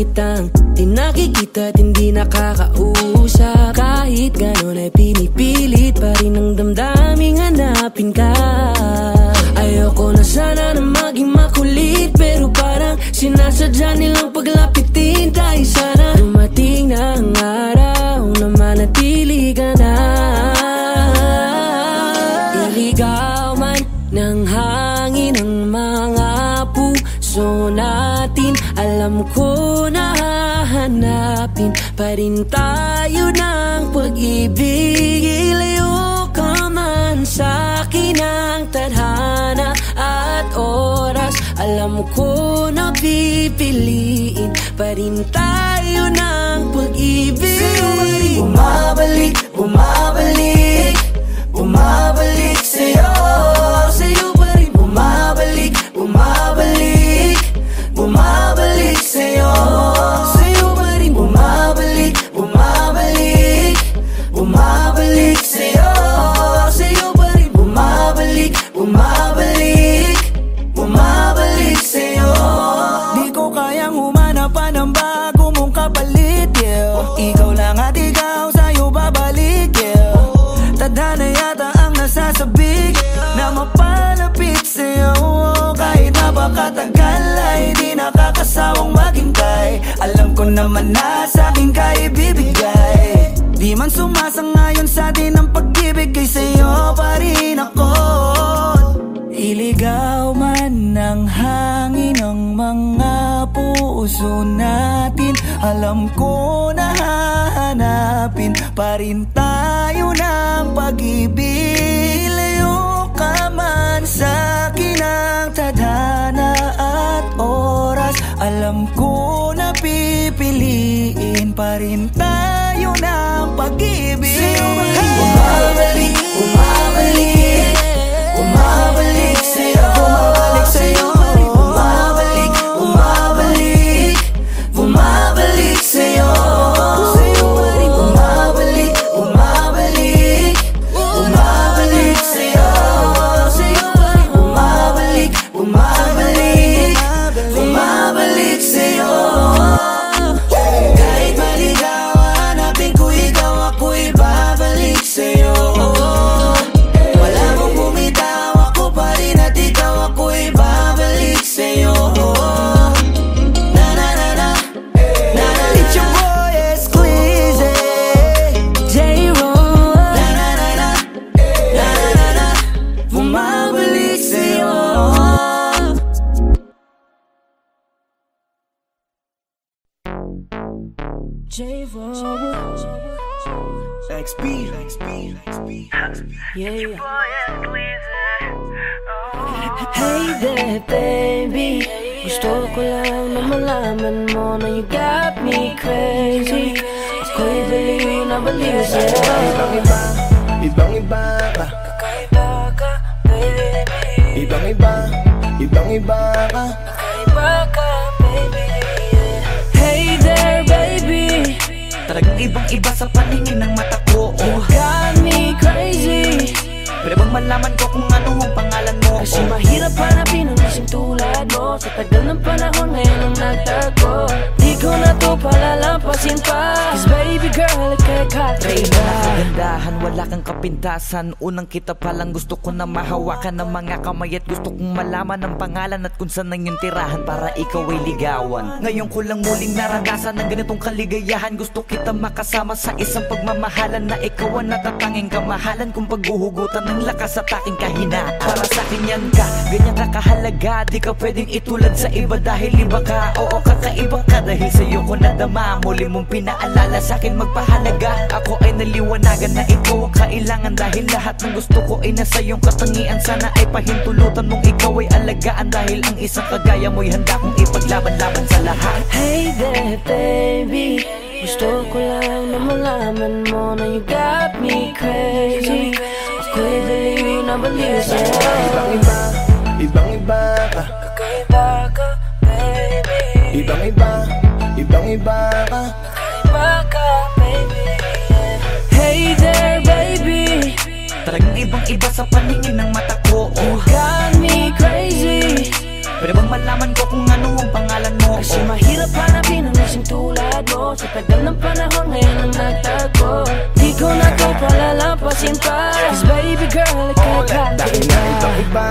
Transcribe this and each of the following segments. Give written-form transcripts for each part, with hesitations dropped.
kitang di nakikita at hindi nakakausap. Kahit ganon ay pinipilit pa rin ang damdaming hanapin ka. Ayoko na sana na maging makulit, pero parang sinasadya nilang paglapitin tayo. Sana dumating na ang araw na manatili ka na. Iligaw man ng hangin ang mga puso natin, alam ko na hahanapin pa rin tayo ng pag-ibig. Ilayo ka man sa'kin ang tadhana at oras, alam ko na pipiliin pa rin tayo ng pag-ibig. Bumabalik, bumabalik, bumabalik sa'yo, sa'yo pa rin. Bumabalik, bumabalik, bumabalik sa'yo, sa'yo pa rin. Bumabalik, bumabalik, bumabalik sa'yo, sa'yo pa rin. Bumabalik, bumabalik, bumabalik sa'yo. Di ko kayang humanap pa ng bago mong kapalit, yeah. Ikaw lang at ikaw, sa'yo babalik, yeah. Tadhana yata ang nasasabik na mapalapit sa'yo. Kahit napakatagal ay di nakakasawang maghintay. Alam ko naman na sa'kin ka ibibigay. Di man sumasangayon sa'tin ang pag-ibig, kay sa'yo pa rin ako. Iligaw man ng hangin ang mga puso natin, alam ko na hahanapin pa rin tayo ng pag-ibig. Ilayo ka man sa'kin ang tadhana at oras, alam ko na pipiliin pa rin tayo ng pag-ibig. Bumabalik, bumabalik, bumabalik sa'yo, bumabalik sa'yo. Bumabalik, bumabalik, bumabalik sa'yo, sa'yo pa rin. Bumabalik, bumabalik, bumabalik sa'yo, sa'yo pa rin. Bumabalik, bumabalik, bumabalik sa'yo. Kahit maligaw hanapin ko ikaw, ako'y babalik sa'yo. Wala mong bumitaw, ako pa rin at ikaw, ako'y babalik sa'yo. Na na na na, na na. It's your boy Esclize, J-Roll. Na na na na, na na na, bumabalik sa'yo. J-Roll, XP, yeah. Hey there baby, gusto ko lang na malaman mo na you got me crazy. Ako'y baliw na baliw sa'yo. Ibang-iba, ibang-iba ka. Kakaiba ka, baby. Ibang-iba, ibang-iba ka. Kakaiba ka, baby. Hey there baby, talagang ibang-iba sa paningin ng mata ko. you got me crazy. Pwede bang malaman ko kung ano ang pangalan mo? Kasi mahirap hanapin ang isang tulad mo. Sa tagal ng panahon ngayon ang nagtago. Di ko na to palalampasin pa, cause baby girl, ika'y kakaiba. Kagandahan, wala kang kapintasan. Unang kita palang gusto ko na mahawakan ng mga kamay, at gusto kong malaman ang pangalan at kung saan ang iyong tirahan para ikaw ay ligawan. Ngayon ko lang muling naranasan ng ganitong kaligayahan. Gusto kita makasama sa isang pagmamahalan na ikaw ang natatanging kamahalan kung paghuhugutan ng lakas at aking kahinaan. Para sa akin yan ka, ganyan ka kahalaga. Di ka pwedeng itulad sa iba dahil iba ka. Oo, kakaiba ka dahil sa'yo ko nadama. Muli mong pinaalala sa akin magpahalaga. Ako ay naliwanagan na ikaw ang kailangan, dahil lahat ng gusto ko ay nasa iyong katangian. Sana ay pahintulutan mong ikaw ay alagaan, dahil ang isang kagaya mo'y handa kong ipaglaban-laban sa lahat. Hey there baby, gusto ko lang na malaman mo na you got me crazy. Ako'y baliw na baliw sa'yo. Ibang-iba, ibang-iba ka. Kakaiba ka, baby. Ibang-iba, ibang-iba ka. Kakaiba ka, baby. Hey there baby, Talagang ibang-iba sa paningin ng mata ko. you got me crazy. Pwede bang malaman ko kung ano ang pangalan mo? Kasi mahirap hanapin ang isang tulad mo. Sa tagal ng panahon ngayon ang nagtagpo. Di ko na to palalampasin pa. Cause baby girl, ikakakaiba. Dahil na ibang-iba,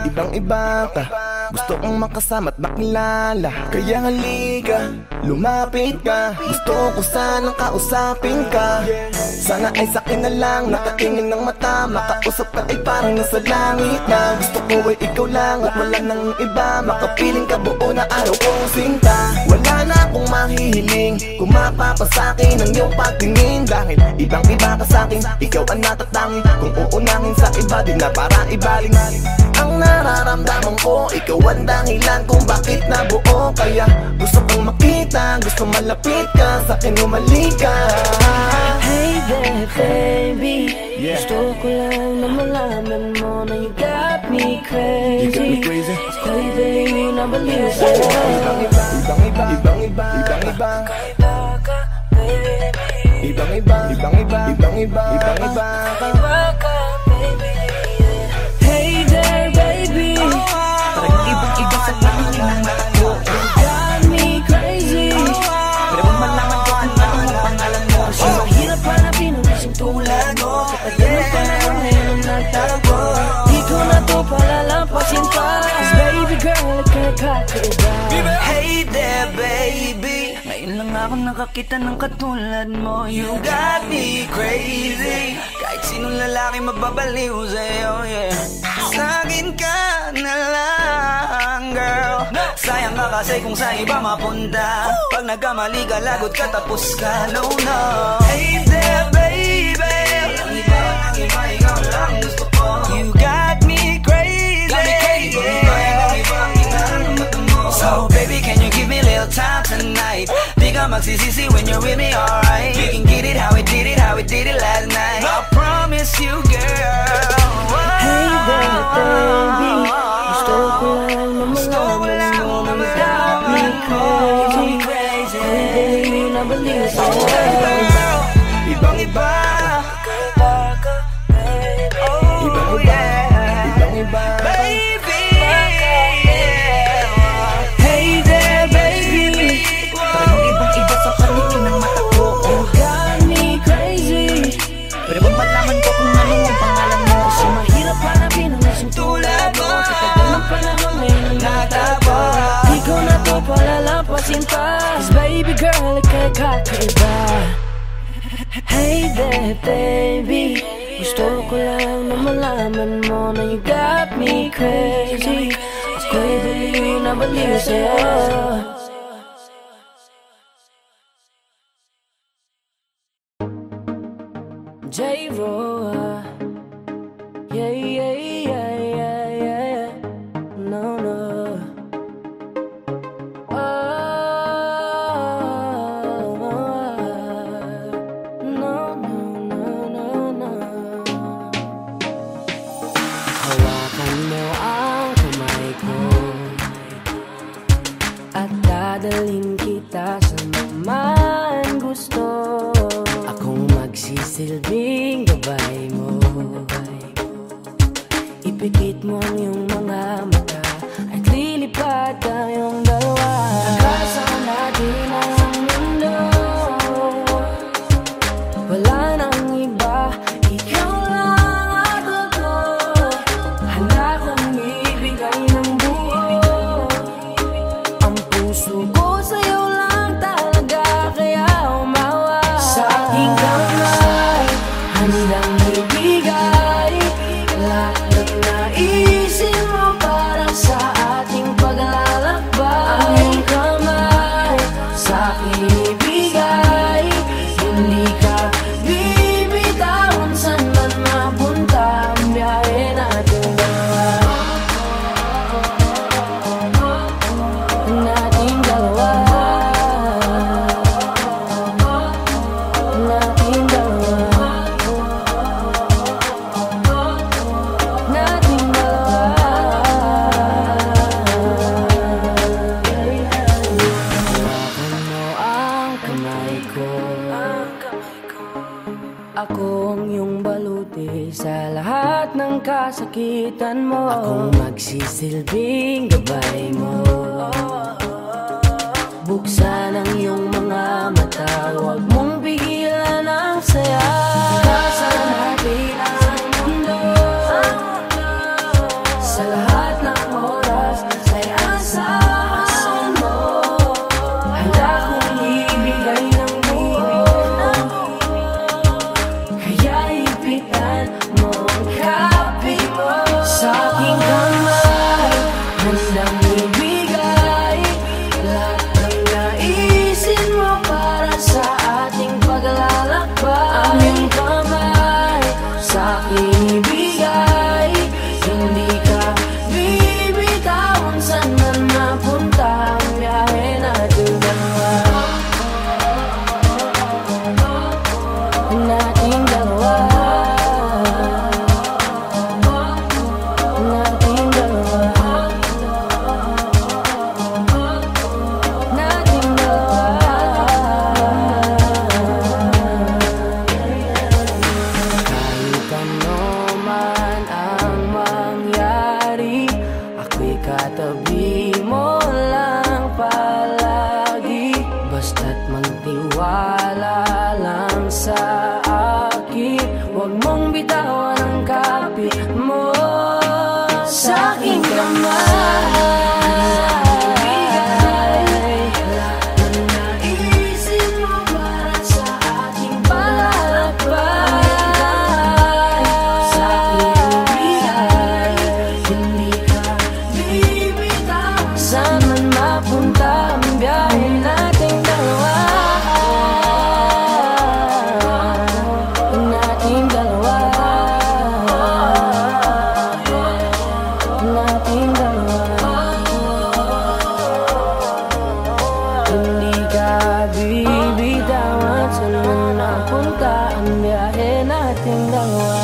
ibang-iba ka. Gusto kong makasama at makilala. Kaya halika, lumapit ka. Gusto ko sanang kausapin ka. Sana ay sakin na lang, nakatingin ng mata. Makausap ka ay parang nasa langit na. Gusto ko ay ikaw lang at wala nang iba. Makapiling ka buo na araw kong sinta. Wala na akong mahihiling kung mapapasakin ang iyong pagtingin. Dahil ibang-iba ka sakin, ikaw ang natatangin. Kung uunangin sa iba, di na para ibaling. Ang nararamdaman ko, ikaw ang dahilan kung bakit nabuo. Kaya gusto kong makita, gusto malapit ka, sa'kin umalik ka. Hey there baby, gusto ko lang na malaman mo na you got me crazy. Ako'y baliw na baliw sa'yo. Ibang-iba, ibang-iba, ibang-iba, ibang-iba. Kakaiba ka baby, Ibang-iba, ibang-iba, ibang-iba, ibang-iba ka. kakaiba ka baby. Hey there baby, Talagang ibang-iba sa paningin ng mata ko. you got me crazy. Pwede bang malaman ko kung ano ang pangalan mo? Kasi mahirap hanapin ang isang tulad mo. Sa tagal ng panahon ngayon ang nagtagpo. Di ko na to palalampasin pa. Cause baby girl, ikakakaiba. Hey there baby, ngayon lang ako nakakita ng katulad mo. You got me crazy. Kahit sinong lalaki mababaliw sa'yo, yeah. Sa'kin ka na lang, girl. Sayang ka kasi kung sa iba mapunta. Pag nagkamali ka, lagot ka, tapos ka, no, no. Hey there baby, ang iba, ikaw lang gusto ko. You got me crazy, So baby, can you give me a little time tonight? Di ka magsisisi when you're with me, alright? We can get it how we did it, how we did it last night. I promise you, girl. Hey there baby, gusto ko lang na malaman mo na you got me crazy. Ako'y baliw na baliw sa'yo. Ibang-iba, Kakaiba ka baby, ibang-iba, ibang-iba. Baby, hey there baby, talagang ibang-iba sa paningin ng mata ko. you got me crazy. Pwede bang malaman ko kung ano ang pangalan mo? Kasi mahirap hanapin ang isang tulad mo. Sa tagal ng panahon ngayon ang nagtagpo. Di ko na to palalampasin pa. Cause baby girl, ikakakaiba. Hey there baby, gusto ko lang na malaman mo na you got me crazy. Ako'y baliw na baliw sa'yo. J-Ro, yeah, yeah, yeah, yeah, yeah. No, no. No, no, no, no, no. Hawakan mo ang kamay ko at dadalhin kita sa man gusto. Akong magsisilbing gabay mo. Ipikit mo ang iyong mga mata at lilipad tayong dalawa. Kasama natin ang mundo. Wala nang iba, ikaw lang at ako. Handa kong ibigay ng buo. Ang puso ko sa'yo lang talaga, kaya umawa. Sa aking kamay, handang ibigay lahat ng naisin mo para sa ating paglalakbay. Ang iyong kamay, sa akin ibigay. Hindi ka bibitawan, saan man mapunta ang biyahe natin dalawa. Nating dalawa. Nating dalawa. Nating dalawa. Hawakan mo ang kamay ko Ako ang iyong baluti sa lahat ng kasakitan mo. Akong magsisilbing gabay mo. Buksan ang iyong mga mata, huwag mong pigilan ang saya. Sa natin ang mundo, sa lahat ng oras ay asahan mo. Handa kong ibigay ng buhay, kaya ipitan mo ang kape mo. Sa aking kamay, handang ibigay lahat ng naisin mo para sa ating paglalakbay. Ang iyong kamay sa aking ibigay, hindi ka bibitawan. Saan man mapunta ang biyahe natin dalawa, nating dalawa, nating dalawa, nating dalawa. Kahit ano man ang mangyari, ako'y katabi mo lang palagi. Basta't magtiwala lang sa akin, huwag mong bitawan ang kapit mo. Sa aking kamay, lahat ng naisin mo para sa ating paglalakbay. Sa aking bigay, hindi ka bibitawan. Saan man mapunta ang biyahe nating dalawa, nating dalawa, nating dalawa. Hindi ka bibitawan. Saan man napunta ang biyahe nating dalawa.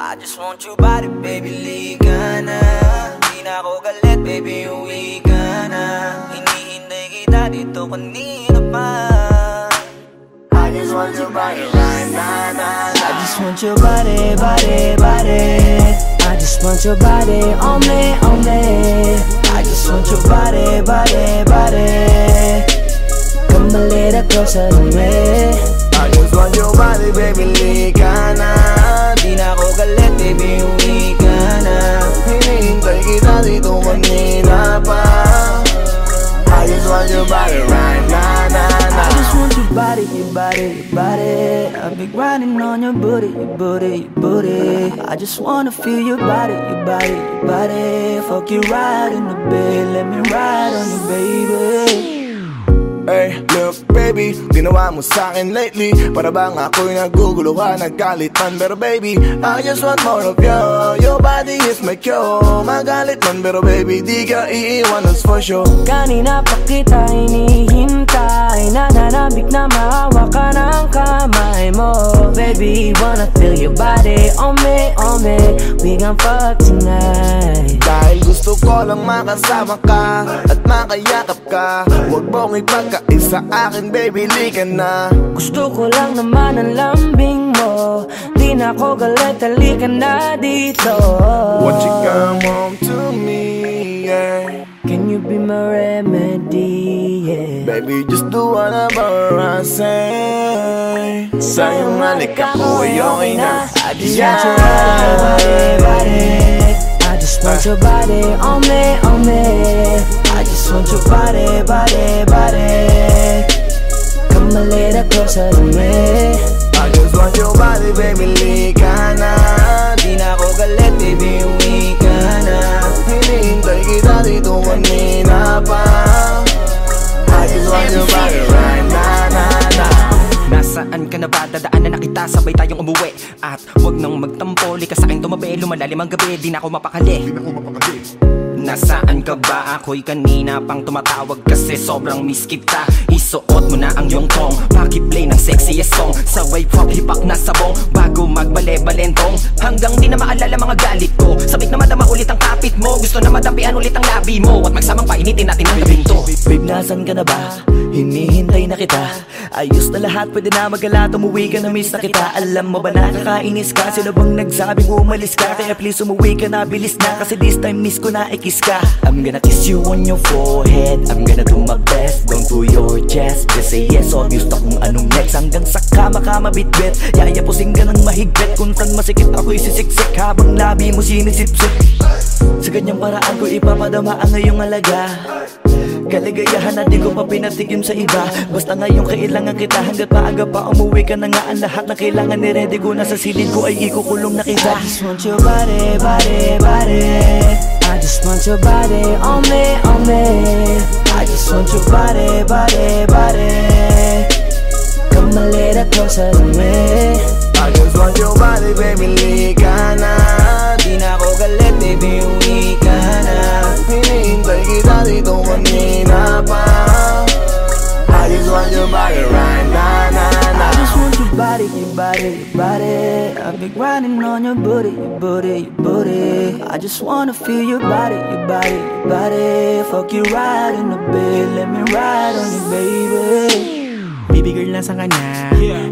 I just want your body, baby, liga na. Di na ako galit, baby, uwi ka na. Hinihintay kita dito kanina pa. I just want your body right now, nah, nah. I just want your body, body, body. I just want your body on me, on me. I just want your body, body, body. Come a little closer to me. I just want your body, baby, lika na. Di na ako galit, baby, uwi ka na. Hinihintay kita dito kanina pa. I just want your body right now, nah, nah. I just want your body, your body, your body. I've been grinding on your booty, your booty, your booty. I just wanna feel your body, your body, your body. Fuck you right in the bed, let me ride on you, baby. Hey, look baby, ginawa mo sa'kin lately. Para bang ako'y naguguluhan, nagkalitan. Pero baby, I just want more of you. Your body is my cure. Magalit man pero baby, di ka iiwan, that's for sure. Kanina pa kita hinihintay, nananabik na mahawa ka ng kamay mo. Baby, wanna feel your body on me, on me. We gon' fuck tonight. Dahil gusto ko lang makasama ka at makayakap ka. Huwag mong ipagkaisa akin, baby, lika na. Gusto ko lang naman ang lambing mo. Di na ako galit, halika na dito. Won't you come home to me, yeah. Can you be my remedy, yeah. Baby, just do whatever I say. Sa'yong halik ako ay okay na. I just want your body, body. I just want your body on me, on me. I just want your body, body, body. Come a little closer to me. I just want your body, baby, lika na. Di na ako galit, baby, uwi ka na. Hinihintay kita dito kanina pa. I just want your body right now, nah, nah. Nasaan ka na ba? Dadaanan na kita, sabay tayong umuwi. At wag nang magtampo, lika sa'kin tumabi. Lumalalim ang gabi, di na ako mapakali. nasaan ka ba? Ako'y kanina pang tumatawag kasi sobrang miss kita. Isuot mo na ang iyong tong, pakiplay ng sexiest song, sabay pop hipak na sabong, bago magbale-balentong, hanggang di na maalala mga galit ko. Sabik na madama ulit ang kapit mo, gusto na madapian ulit ang labi mo, at magsamang painitin natin ang gabing to. Babe, nasan ka na ba? Hinihintay na kita. Ayos na lahat, pwede na magala, umuwi ka na, miss na kita. Alam mo ba nakakainis ka? Sino bang nagsabing umalis ka? Kaya please umuwi ka na, bilis na, kasi this time miss ko na i-kiss ka. I'm gonna kiss you on your forehead, I'm gonna do my best, down to your chest. Just say yes, obvious na kung anong next. Hanggang sa kama ka mabitbit, yayapusing ka ng mahigpit, kung saan masikip ako'y sisiksik, habang labi mo sinisipsip. Sa ganyang paraan ko ipapadama ang iyong alaga, kaligayahan na di ko pa pinatikim sa iba. Basta ngayon kailangan kita, hanggat maaga pa umuwi ka na nga. Ang lahat na kailangan ni-ready ko na sa silid ko ay ikukulong na kita. I just want your body, body, body. I just want your body on me, on me. I just want your body, body, body. Come a little closer to me. I just want your body, baby, lika na. Di na ako galit, baby, uwi ka na. Hinihintay kita dito kanina pa. I just want your body right now, I just want your body, your body, your body. I've been grinding on your booty, your booty, your booty. I just wanna feel your body, your body, your body. Fuck you right in the bed, let me ride on you, baby. Baby girl, nasan ka na?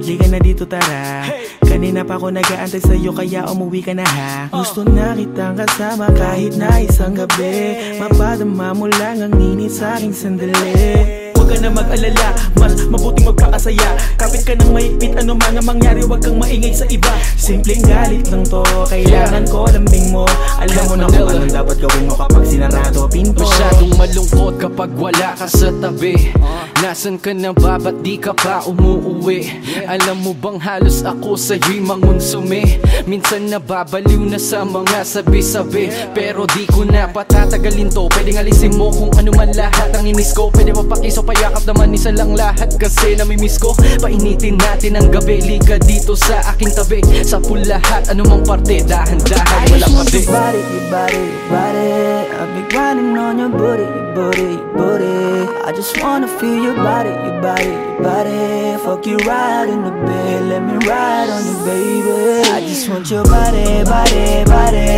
Liga na dito, tara. Kanina pa ako nag-aantay sa'yo, kaya umuwi ka na ha. Gusto na kitang kasama kahit na isang gabi. Mapadama mo lang ang init sa'king sandali. Huwag ka na mag-alala, mas mabuting magpakasaya. Kapit ka ng mahigpit, ano man ang mangyari, huwag kang maingay sa iba. Simpleng galit lang to, kailangan ko lambing mo. Alam mo na kung anong dapat gawin mo kapag sinarado pinto. Masyadong malungkot kapag wala ka sa tabi. Nasaan ka na ba? Ba't di ka pa umuuwi? Alam mo bang halos ako sa'yo'y mangonsume? Minsan nababaliw na sa mga sabi-sabi, pero di ko na patatagalin to. Pwedeng alisin mo kung ano man lahat ang inis ko. Pwede mapakiso, payakap naman isa lang lahat, kasi namimiss ko. Painitin natin ang gabi, liga dito sa aking tabi. Sa full lahat, anumang parte, dahan-dahan, walang kabi. Your body, your body, your body. I've been grinding on your booty, your booty, your booty. I just wanna feel your body, your body, your body. Fuck you right in the bed, let me ride on you, baby. I just want your body, body, body.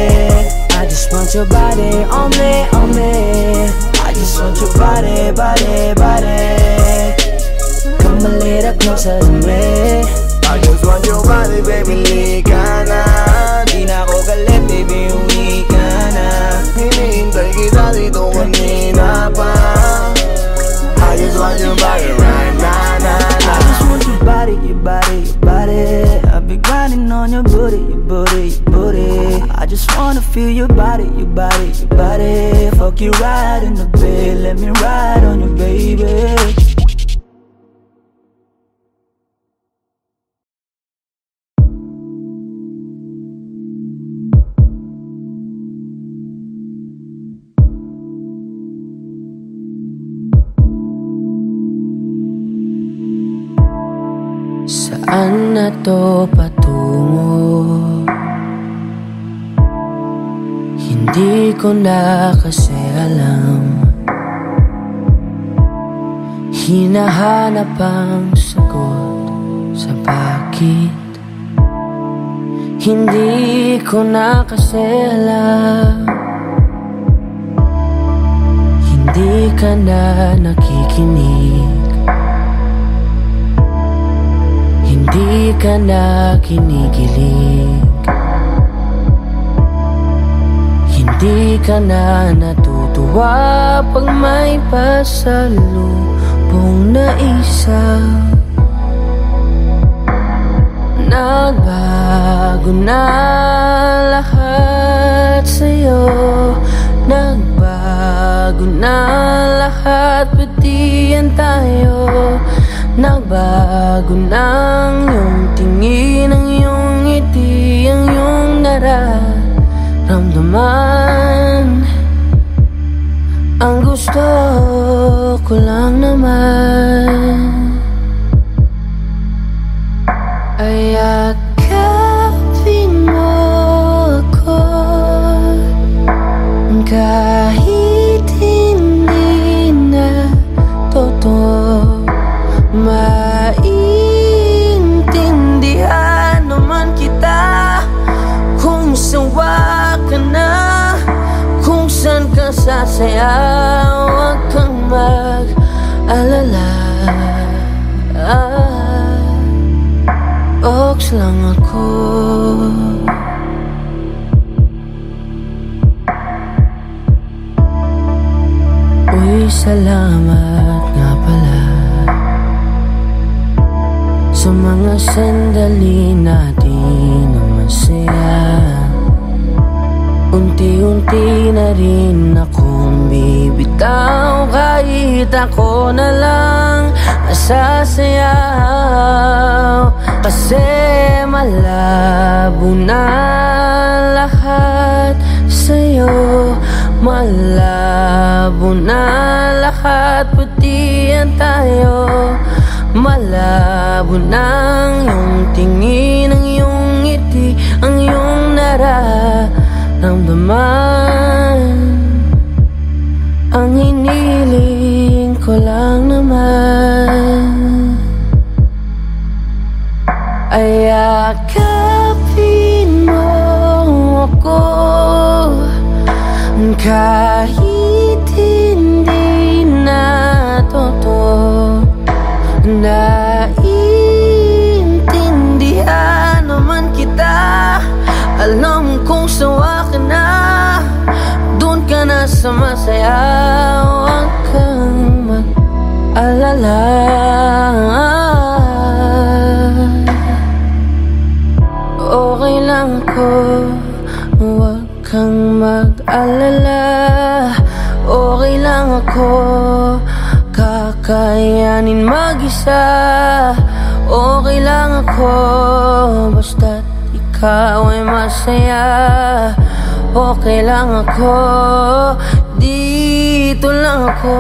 I just want your body on me, on me. I just want your body, body, body. Come a little closer to me. I just want your body, baby, lika na. Di na ako galit, baby, uwi ka na. Hinihintay kita dito kanina pa. I just want your body right now, I just want your body, your body, your body. I've been grinding on your booty, your booty, your booty. I just wanna feel your body, your body, your body. Fuck you right in the bed, let me ride on you, baby. Saan na to patungo? Hindi ko na kasi alam. Hinahanap ang sagot sa bakit. Hindi ko na kasi alam. Hindi ka na nakikinig. Hindi ka na kinikilig. Hindi ka na natutuwa pag may pasalubong na isa. Nagbago na lahat sa'yo. Nagbago na lahat, pati yan tayo. Nagbago ng iyong tingin, ang iyong ngiti, ang iyong nararamdaman. Ang gusto ko lang naman ay yakapin mo ako kahit masaya, huwag kang mag-alala. Ox lang ako. Uy, salamat nga pala sa mga sandali natin na masaya. Unti-unti na rin akong bibitaw, kahit ako na lang masasayaw. Kasi malabo na lahat sa'yo, malabo na lahat, pati yan tayo. Malabo nang iyong tingin, ang iyong ngiti, ang iyong nararamdaman. Ang hiniling ko lang naman ay yakapin mo ako, kahit hindi na totoo. Naiintindihan naman kita, alam kong sawa ka na, doon ka na sa masaya, huwag kang mag-alala. Okay lang ako, huwag kang mag-alala. Okay lang ako, kakayanin mag-isa. Okay lang ako, basta't ikaw ay masaya. Okay lang ako, dito lang ako.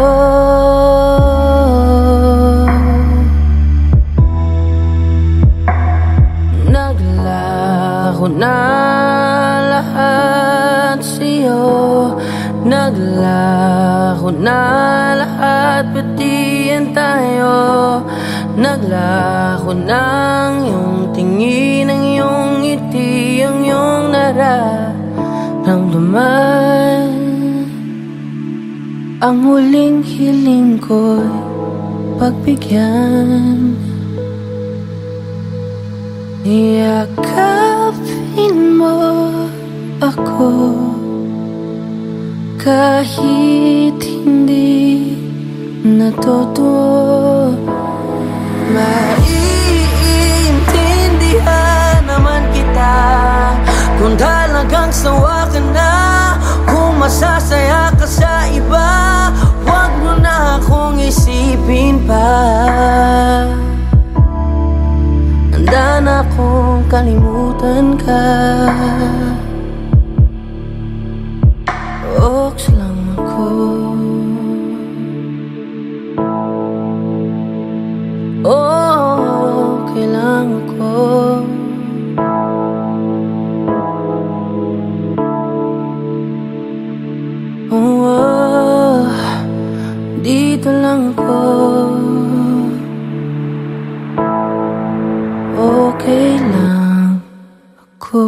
Naglaho na lahat sa'yo, naglaho na lahat, pati yan tayo. Naglaho ng iyong tingin, ang iyong ngiti, ang iyong nararamdaman. Ang huling hiling ko'y pagbigyan. Yakapin mo ako, kahit hindi na totoo. Maiintindihan naman kita kung talagang sawa ka na, kung masasaya ka sa iba, huwag mo na akong isipin pa. Handa na akong kalimutan ka. Ox lang ako. Okay lang ako. Dito lang ako. Okay lang ako.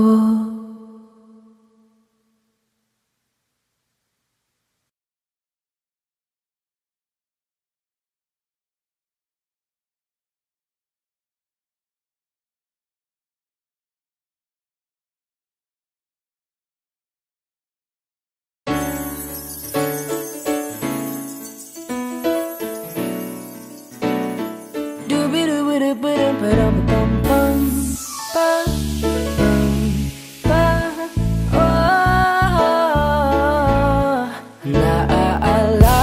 Naaalala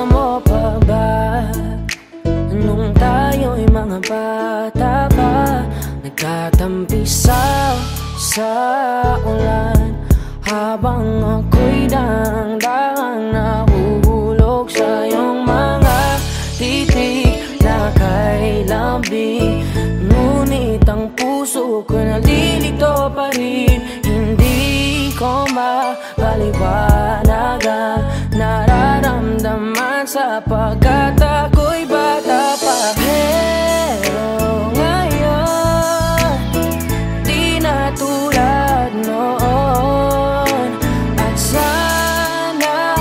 mo pa ba nung tayo'y mga bata pa, nagtatampisaw sa ulan, habang ako'y daang-daang nahuhulog sa iyong mga titig na kay lambing. Ngunit ang puso ko nalilito pa rin, hindi ko mapaliwanag ang nararamdaman sapagkat ako'y bata pa. Pero ngayon, di na tulad noon, at sana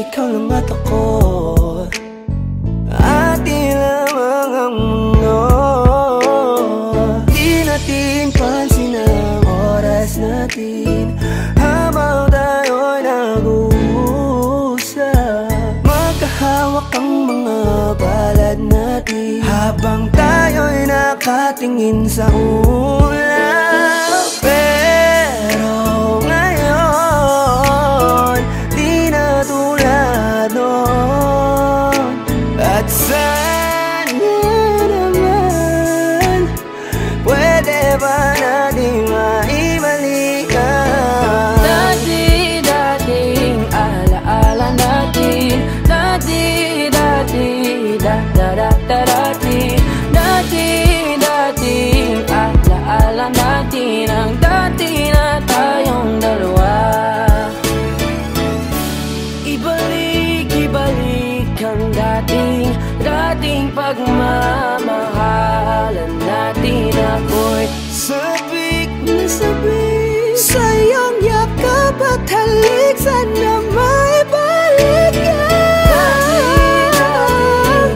ikaw lang at ako. Atin lamang ang mundo. Di natin pansin ang oras natin habang tayo'y nag-uusap. Magkahawak ang mga palad natin habang tayo'y nakatingin sa ulap. Pero ngayon, di na tulad noon. At sana naman, pwede ba natin maibalikan Dati-dating alaala natin, dati-dati, da-da-da-da-dati, dati-dating alaala natin, ang dati na tayong dalawa. Ibalik ang dating pagmamahalan natin. Ako'y sabik na sabik sa iyong yakap at halik, sana maibalik yan.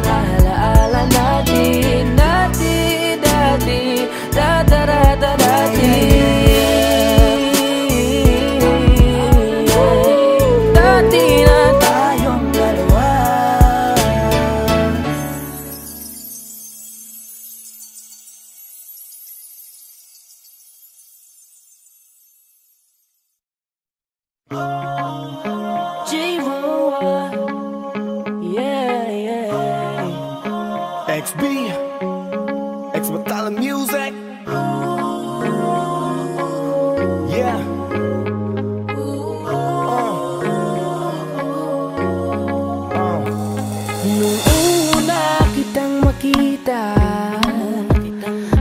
alaala natin, dati-dati, da-da-da-da-dati, dati na tayong dalawa. J-Roa, yeah, yeah. XB, X-Batala Music. Yeah. Nung una kitang makita,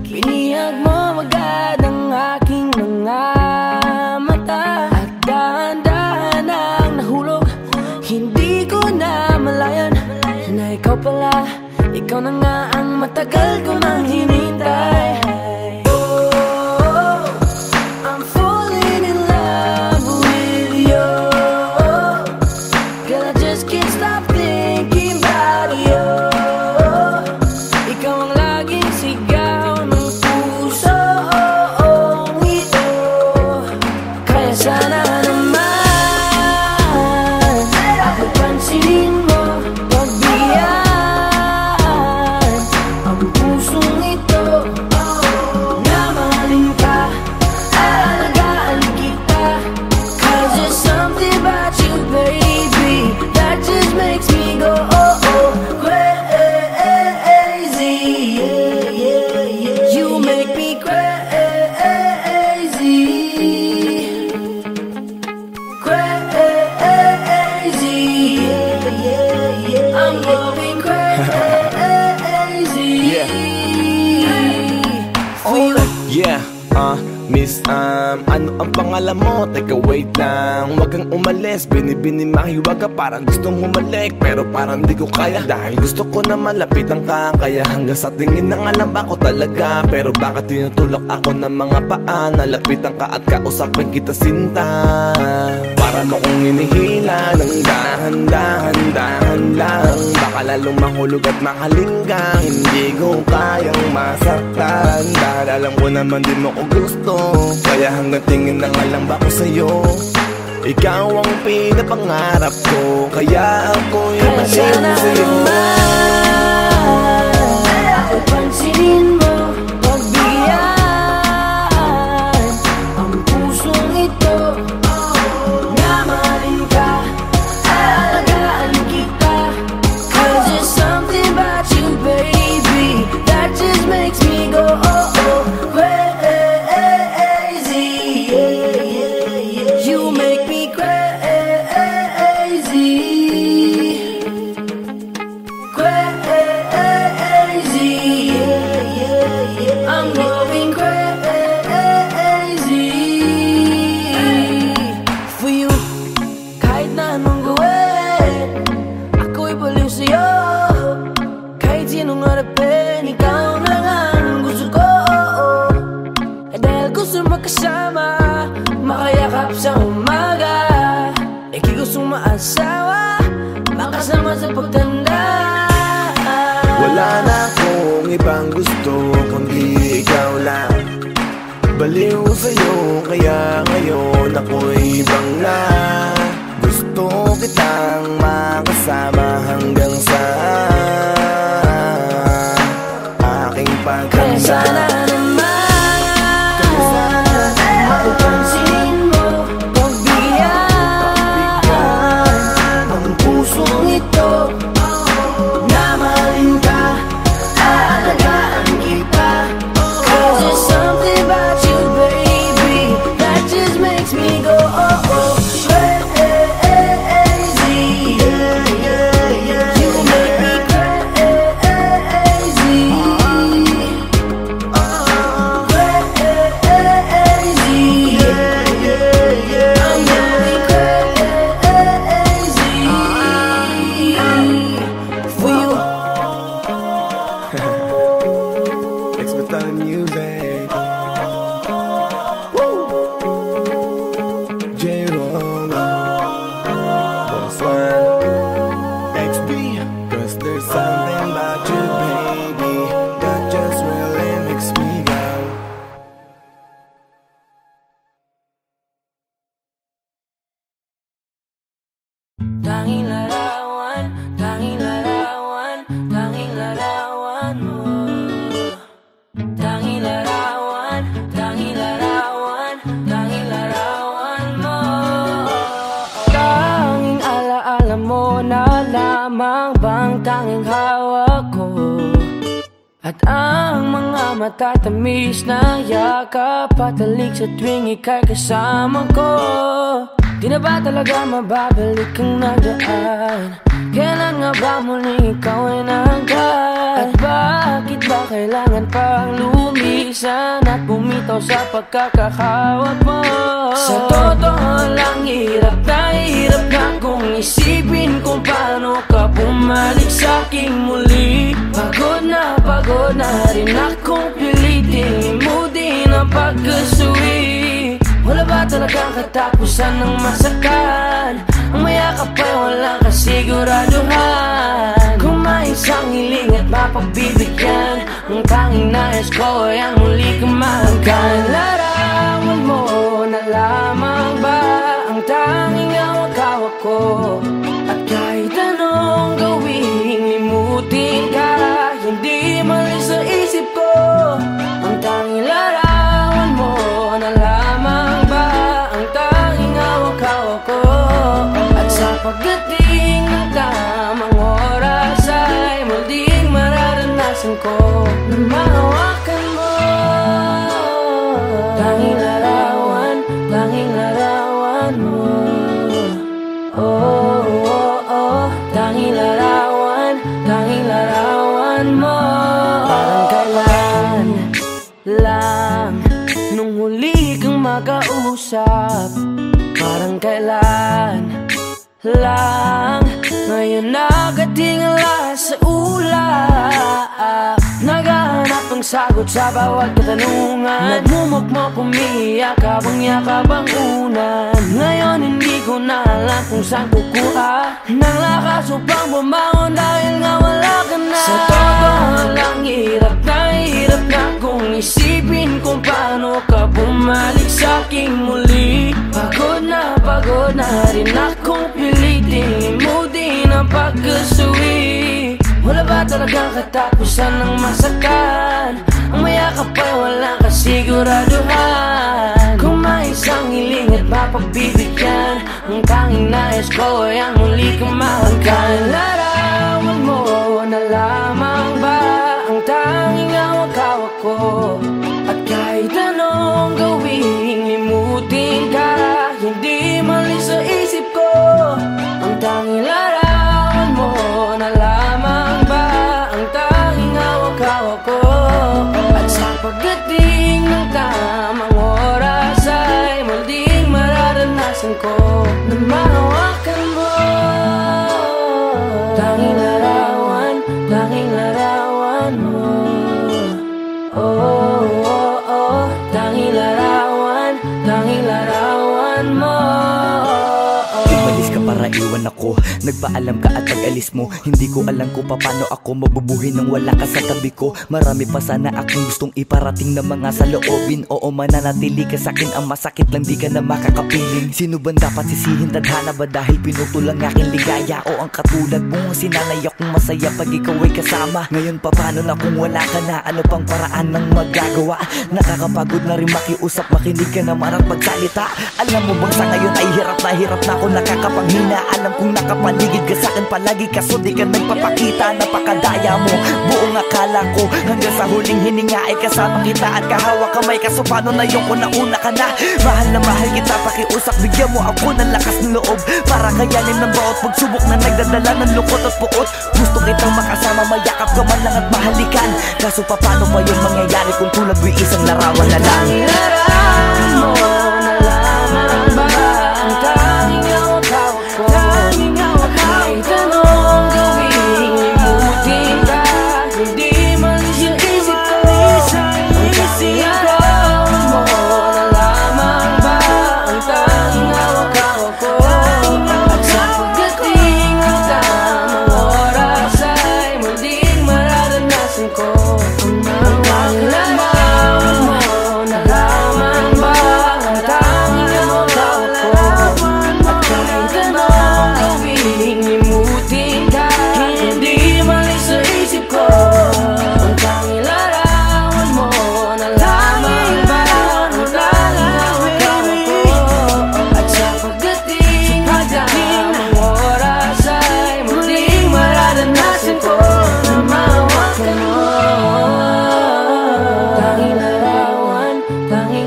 pinihag mo agad ang aking mga mata. At dahan-dahan ang nahulog, hindi ko na malayan na ikaw pala, ikaw na nga ang matagal ko nang hinintay. Oh, I'm falling in love with you, girl, I just can't stop thinking about you. Ikaw ang laging sigaw ng pusong ito. Kaya sana naman ako pansinin mo, pagbigyan ang pusong ito. Na mahalin ka, aalagaan kita. 'Cause there's something about you, baby, that just makes me go oh oh crazy. Yeah, yeah, yeah. You make me crazy, crazy. Yeah, yeah, yeah. I'm going crazy. Yeah. Yeah, Miss, ano ang pangalan mo? Teka, wait lang, wag kang umalis. Binibini mahiwag ka, parang gustong humalik, pero parang di ko kaya. Dahil gusto ko na malapitan ka, kaya hanggang sa tingin na alam ako talaga. Pero bakit tinutulak ako ng mga paa? Nalapitan ka at kausapin kita, sinta. Para mo kong hinihila ng dahan-dahan lang. Baka lalong mahulog at mahalinggang hindi ko kayang masaktan. Dahil alam ko naman di mo ko gusto, kaya hanggang tingin na nga lang ba ko sa'yo. Ikaw ang pinapangarap ko, kaya ako'y masaya sa'yo. Ako pansinin mo, pagbigyan ang pusong ito. Na mahalin ka, aalagaan kita. 'Cause there's something about you, baby, that just makes me go oh oh crazy. Yeah, yeah, yeah. You make me crazy. makasama sa pagtanda. Wala na akong ibang gusto kundi ikaw lang. Baliw sa'yo kaya ngayon ako'y ibang na. Gusto kitang makasama hanggang sa aking pagtanda. Kaya sana naman mapapansin mo, pagbigyan ang pusong ito na mahalin ka, aalagaan kita. Cause there's something about you, baby, that just makes me go oh oh crazy. You make me crazy. Music. J-Roma, Boss One, XB. Cause there's something about you, baby, that just really makes me go. Tanging larawan, tanging larawan, tanging larawan mo. Tanging larawan, tanging larawan, tanging larawan mo. Tanging alaala mo na lamang bang tanging hawak ko. At ang mga matatamis na yakap patalik sa tuwing ika'y kasama ko. Di na ba talaga mababalik ang nagdaan? Kailan nga ba muling ikaw ay nangkat? At bakit ba kailangan pang lumisan at bumitaw sa pagkakahawak mo? Sa totoo lang hirap na kung isipin kung paano ka bumalik sa'king muli. Pagod na rin akong pilitin limutin ang pagkasuwi. Wala ba talagang katapusan ng masakan? Ang mayakap ay walang kasiguraduhan. Kung may isang hiling at mapagbibigyan, ang tanging nais ko ay ang muli kang mahanggan. Larawan mo na lamang ba ang tanging hawak-hawak ko? At kahit anong gawin, limutin ka, hindi malis sa isip ko. Ang tanging larawan mo na lamang ba ang tanging hawak-hawak ko? At sa pagdating ng tamang oras ay muling mararanasan ko na mahawakan mo. Tanging larawan, tanging larawan mo. Oh, oh, oh, tanging larawan, tanging larawan mo. Parang kailan lang nung huli kang makausap. Parang kailan lang ngayon nakatingala sa ulap. Naghahanap ng sagot sa bawat katanungan. Nagmumukmok umiiyak habang yakap ang unan. Ngayon hindi ko na alam kung saan kukuha ng lakas upang bumangon dahil nga wala ka na. Sa totoo lang hirap na kung isipin kung paano ka bumalik sa'king muli. Pagod na rin akong pilitin limutin ang pagkasuwi. Wala ba talagang katapusan ng masakan? Ang mayakap ay walang kasiguraduhan. Kung may isang hiling at mapagbibigyan, ang tanging nais ko ay ang muli kang mahanggan. Larawan mo na lamang ba ang tanging hawak-hawak ko? At kahit anong gawin, limutin ka, hindi malis sa isip ko. Ang tanging larawan mo na lamang ba ang tanging hawak-hawak ko? At sa pagdating ng tamang oras ay muling mararanasan ko na mahawakan mo. Tanging larawan, tanging larawan mo. Oh, oh, oh, tanging larawan, tanging larawan mo. Umalis ka para iwan ako ko. Nagpaalam ka at pag-alis mo, hindi ko alam kung paano ako mabubuhay nang wala ka sa tabi ko. Marami pa sana akong gustong iparating na mga saloobin. Oo, mananatili ka sa'kin, ang masakit lang di ka na makakapiling. Sino ba dapat sisihin, tadhana ba dahil pinutol ang aking ligaya? O ang katulad mo, sinanay akong masaya pag ikaw ay kasama. Ngayon pa paano na kung wala ka na? Ano pang paraan ng magagawa? Nakakapagod na rin makiusap, makinig ka naman at magsalita. Alam mo bang sa ngayon ay hirap na ako nakakapanghina. Alam kong nakapaligid ka sa'kin palagi, kaso di ka nagpapakita. Napakadaya mo, buong akala ko hanggang sa huling hininga ay kasama kita at kahawak kamay. Kaso paano na yung kung nauna ka na? Mahal na mahal kita, pakiusap, bigyan mo ako ng lakas ng loob para kayanin ng bawat pagsubok na nagdadala ng lungkot at puot. Gusto kitang makasama, mayakap ka man lang at mahalikan. Kaso paano pa yung mangyayari kung tulad mo'y isang larawan na lang? Larawan mo na lamang ba ang tanging hawak ko? May tanong gawing limutin ka, hindi malis yung isip ko. Ang larawan mo na lamang ba ang tanging hawak ko? At sa pagdating ng tamang oras ay muling mararanasan ko ang mga larawan mo na lamang ba ang tanging hawak ko? At kahit anong gawing limutin ka, hindi malis sa isip ko ang tanging larawan mo na lamang ba ang tanging hawak ko? At sa pagdating ng tamang oras ay muling mararanasan ko na mahawakan mo. Tanging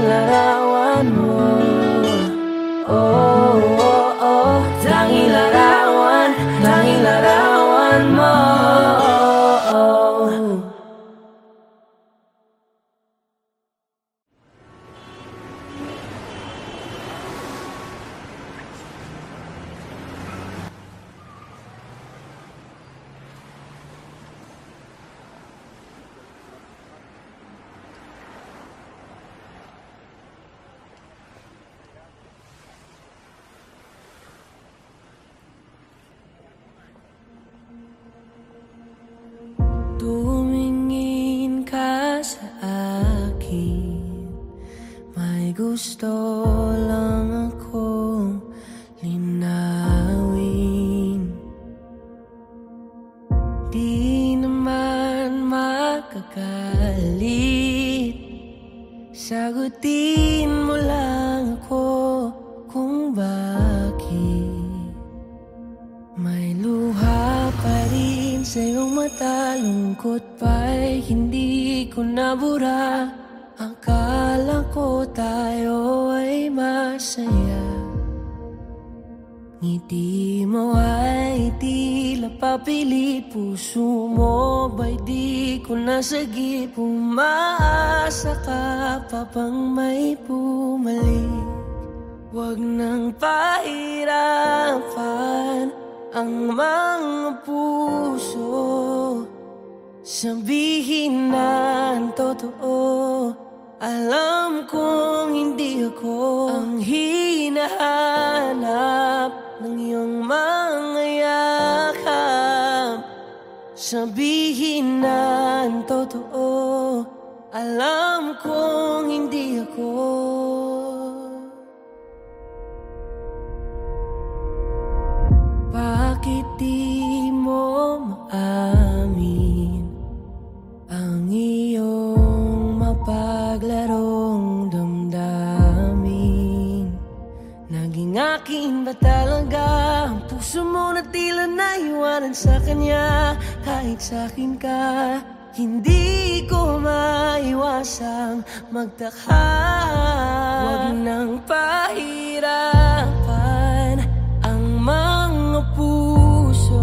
larawan mo. Oh, oh, oh. Tanging larawan mo. Tumingin ka sa akin, may gusto lang akong linawin. Di naman makagalit, sagutin mo lang ako kung bakit may luha pa rin sa iyong mata. Lungkot pa'y hindi ko nabura. Akala ko tayo ay masaya. Ngiti mo ay tila papilit, puso mo ba'y di ko nasagip. Umaasa ka pa bang may bumalik? Huwag nang pahirapan ang mga puso, sabihin na ang totoo. Alam kong hindi ako ang hinahanap ng iyong mga yakap. Sabihin na ang totoo. Alam kong hindi ako. Bakit di mo maamin ang iyong mapaglarong damdamin? Naging akin ba talaga ang puso mo na tila naiwanan sa kanya? Kahit sa'kin ka, hindi ko maiwasang magtaka. Huwag nang pahirapan ang mga puso,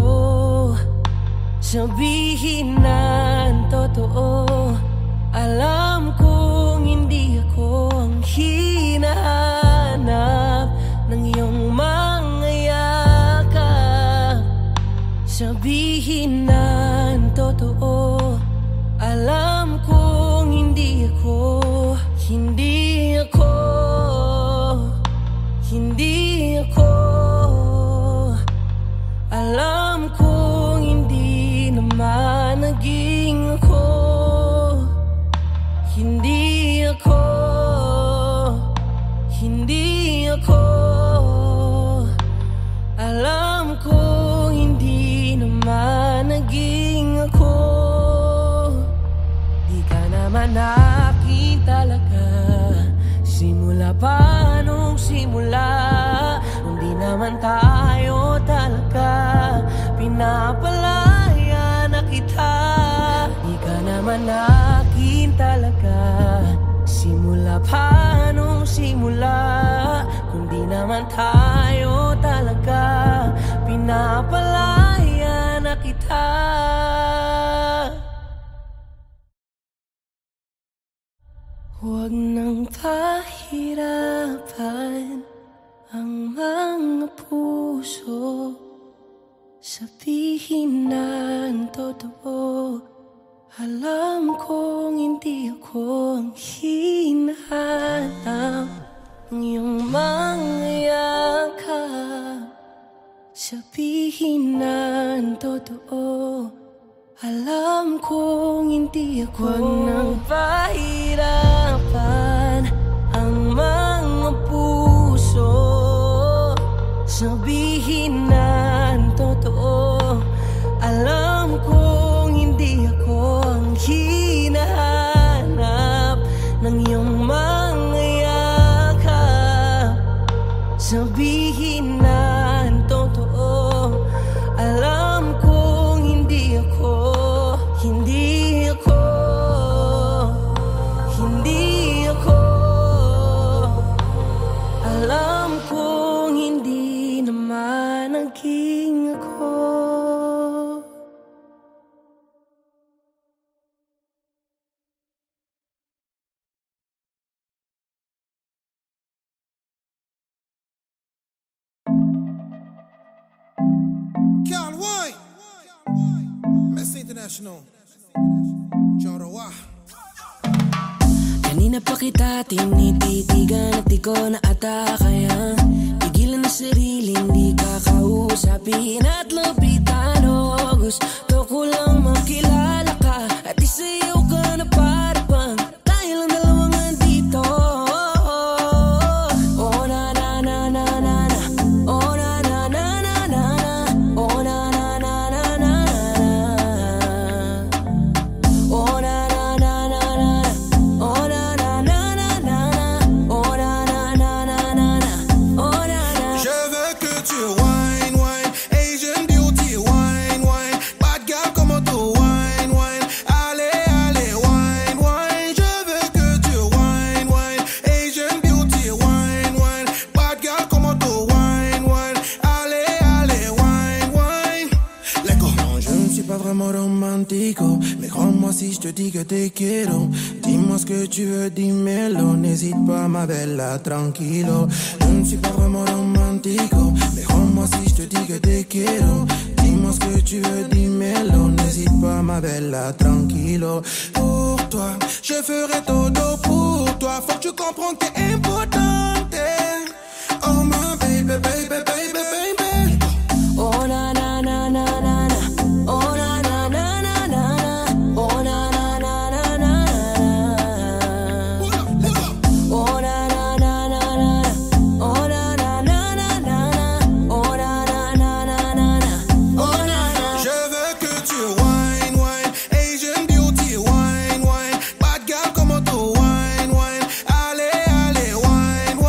sabihin na ang totoo. Alam kong hindi ako ang hinahanap ng iyong mga yakap. Sabihin na ang totoo. Alam kong hindi ako, hindi ako, hindi ako. naman akin talaga. Simula pa nung simula, hindi naman tayo talaga. Pinapalaya na kita. Di ka naman akin talaga. Simula pa nung simula, kundi naman tayo talaga. Pinapalaya na kita. Huwag nang pahirapan ang mga puso. Sabihin na ang totoo. Alam kong hindi ako ang hinahanap ng iyong mga yakap. Sabihin na ang totoo. Alam kong hindi ako. Huwag nang pahirapan ang mga puso. Sabihin na ang totoo. Alam kong hindi ako ang hinahanap ng iyong mga yakap. Sabihin na ang totoo. Alam kong hindi ako. Hindi ako, hindi ako. Alam kong hindi naman naging ako. Carl White, Messi International. Jorowa. Kanina pa kita tinititigan at di ko na ata kaya pigilan na sariling di ka kausapin at lapitan. O gusto ko lang makilala ka at isayaw ka na para bang tayo lang dalawang andito. Oh na na na na na na. Oh na na na na na na. Oh na na na na na na. Oh na na na na na. Oh na na na na na. Oh na na na na na na. Oh na na. Je veux que tu wine, wine, Asian beauty, wine, wine. Bad girl, comment tu wine, wine. Allez, allez, wine, wine. Je veux que tu wine, wine, Asian beauty, wine, wine. Bad girl, comment tu wine, wine. Allez, allez, wine, wine. Let go. Non, je ne suis pas vraiment romantico, mais crois-moi si je te dis que te quiero. Dis-moi ce que tu veux, dis-moi-le. N'hésite pas, ma bella, tranquilo. Je ne suis pas vraiment romantico, mais crois-moi si je te dis que te quiero. Dis-moi ce que tu veux, dis-moi-le. N'hésite pas, ma bella, tranquilo. Pour toi, je ferai todo pour toi. Faut que tu comprennes que t'es importante. Oh my baby, baby, baby, baby. Oh na na na na na na. Oh na na na na na na. Oh na na na na na na. Oh na na na na na. Oh na na na na na. Oh na na na na na. Oh na na. Je veux que tu wine, wine, Asian beauty, wine, wine. Bad girl, comment tu wine, wine. Allez, allez, wine,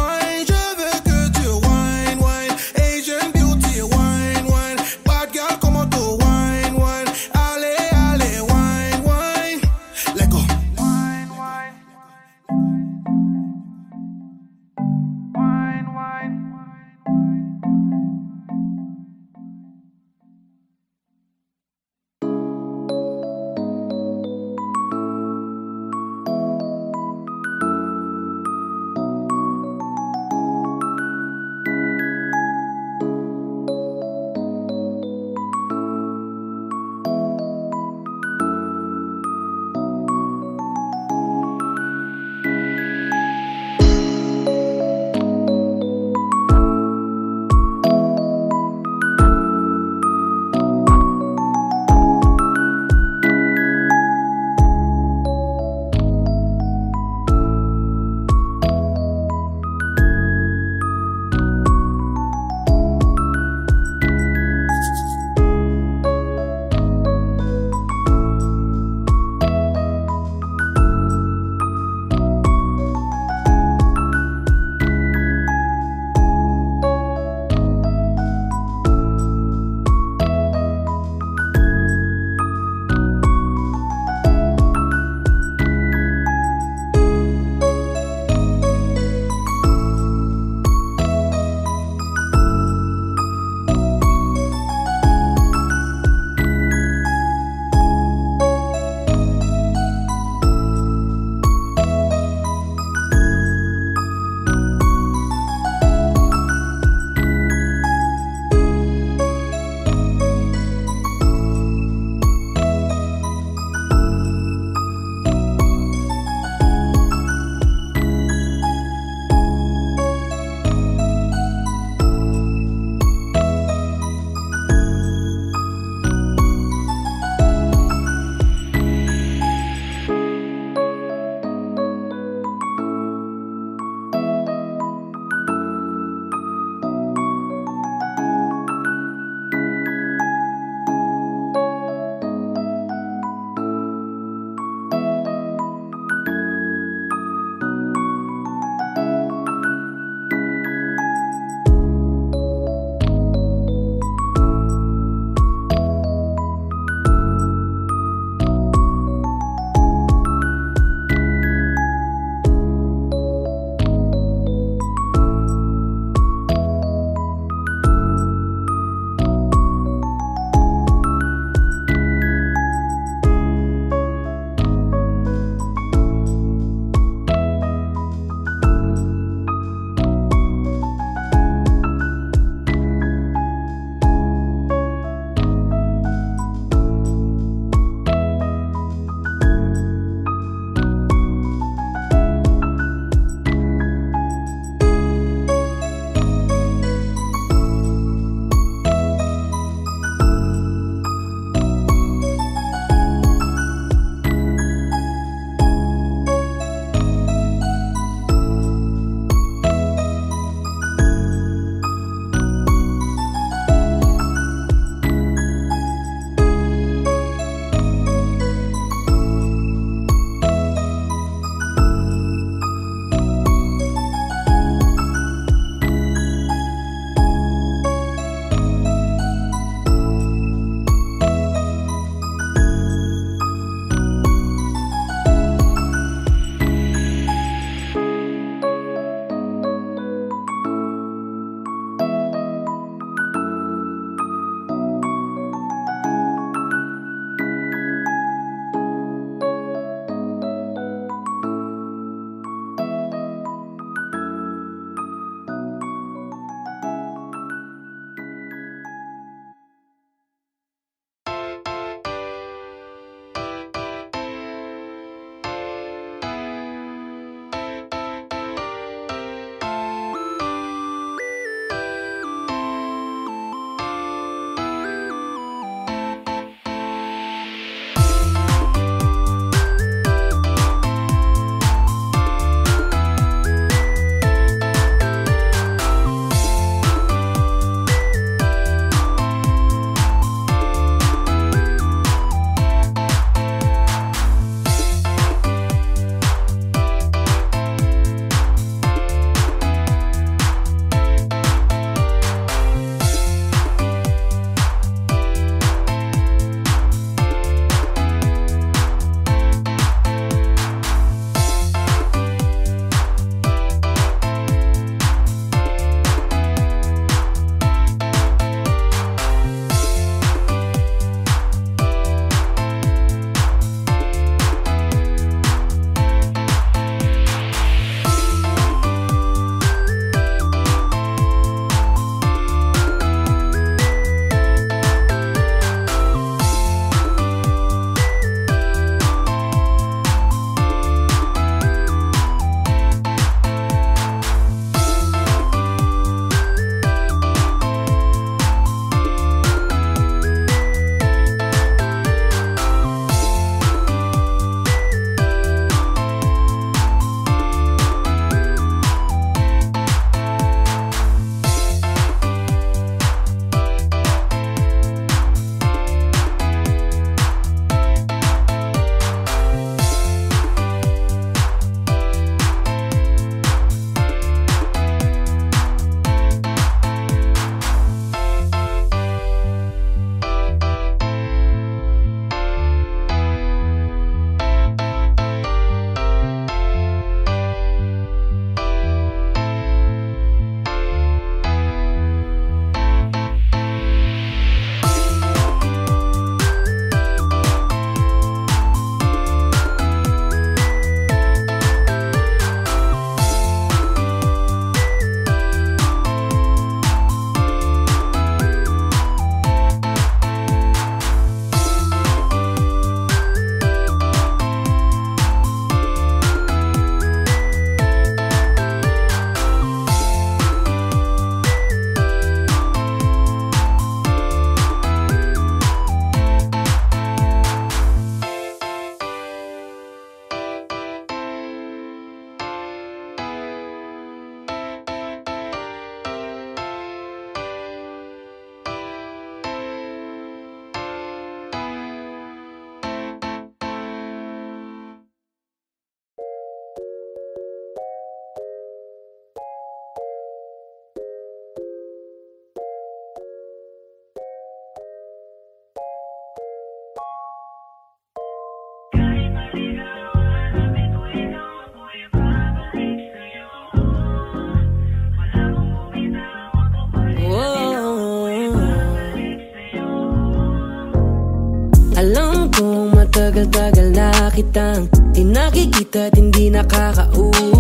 Matagal-tagal na kitang di nakikita at hindi nakakauwi.